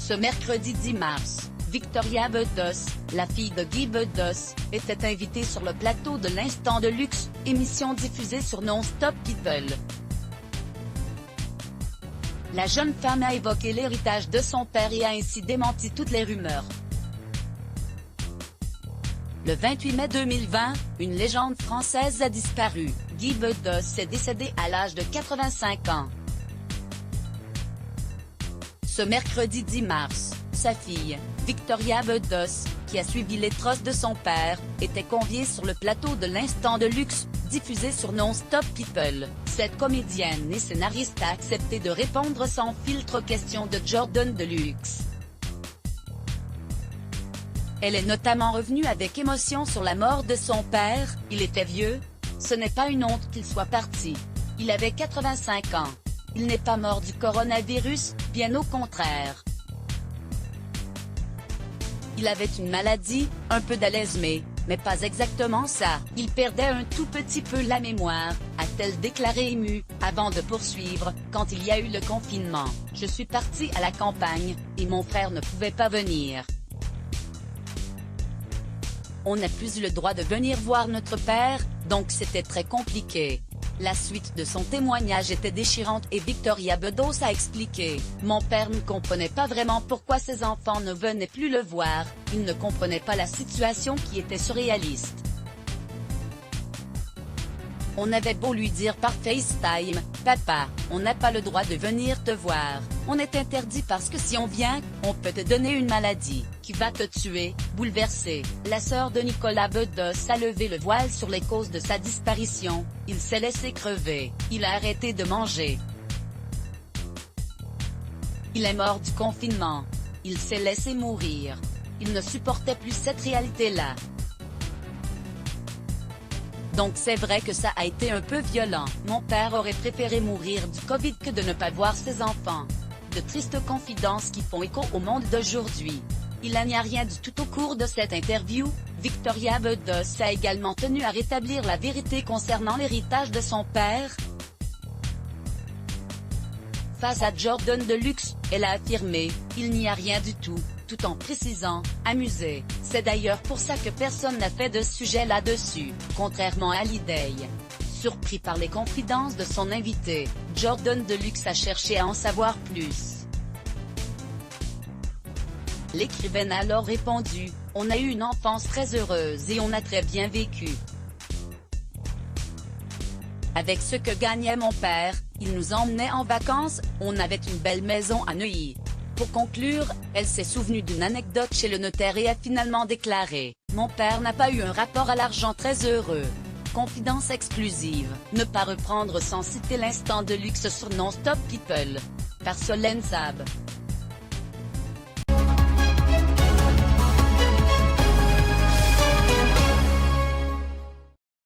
Ce mercredi 10 mars, Victoria Bedos, la fille de Guy Bedos, était invitée sur le plateau de l'Instant de Luxe, émission diffusée sur Non-Stop People. La jeune femme a évoqué l'héritage de son père et a ainsi démenti toutes les rumeurs. Le 28 mai 2020, une légende française a disparu. Guy Bedos est décédé à l'âge de 85 ans. Ce mercredi 10 mars, sa fille, Victoria Bedos, qui a suivi les traces de son père, était conviée sur le plateau de l'Instant de Luxe, diffusé sur Non-Stop People. Cette comédienne et scénariste a accepté de répondre sans filtre aux questions de Jordan Deluxe. Elle est notamment revenue avec émotion sur la mort de son père. Il était vieux. Ce n'est pas une honte qu'il soit parti. Il avait 85 ans. Il n'est pas mort du coronavirus, bien au contraire. Il avait une maladie, un peu d'alzheimer, mais pas exactement ça. Il perdait un tout petit peu la mémoire, a-t-elle déclaré émue, avant de poursuivre. Quand il y a eu le confinement, je suis partie à la campagne, et mon frère ne pouvait pas venir. On n'a plus eu le droit de venir voir notre père, donc c'était très compliqué. La suite de son témoignage était déchirante et Victoria Bedos a expliqué « Mon père ne comprenait pas vraiment pourquoi ses enfants ne venaient plus le voir, il ne comprenait pas la situation qui était surréaliste. On avait beau lui dire par FaceTime, « Papa, on n'a pas le droit de venir te voir, on est interdit parce que si on vient, on peut te donner une maladie, qui va te tuer, bouleverser. » La sœur de Nicolas Bedos a levé le voile sur les causes de sa disparition. Il s'est laissé crever, il a arrêté de manger. Il est mort du confinement. Il s'est laissé mourir. Il ne supportait plus cette réalité-là. Donc c'est vrai que ça a été un peu violent. Mon père aurait préféré mourir du Covid que de ne pas voir ses enfants. De tristes confidences qui font écho au monde d'aujourd'hui. Il n'y a rien du tout au cours de cette interview. Victoria Bedos a également tenu à rétablir la vérité concernant l'héritage de son père. Face à Jordan Deluxe, elle a affirmé « Il n'y a rien du tout », tout en précisant « amusé ». C'est d'ailleurs pour ça que personne n'a fait de sujet là-dessus, contrairement à l'idée. Surpris par les confidences de son invité, Jordan Deluxe a cherché à en savoir plus. L'écrivaine a alors répondu « On a eu une enfance très heureuse et on a très bien vécu. Avec ce que gagnait mon père, il nous emmenait en vacances, on avait une belle maison à Neuilly. » Pour conclure, elle s'est souvenue d'une anecdote chez le notaire et a finalement déclaré « Mon père n'a pas eu un rapport à l'argent très heureux. » Confidence exclusive, ne pas reprendre sans citer l'Instant de Luxe sur Non-Stop People. Par Solène Sab.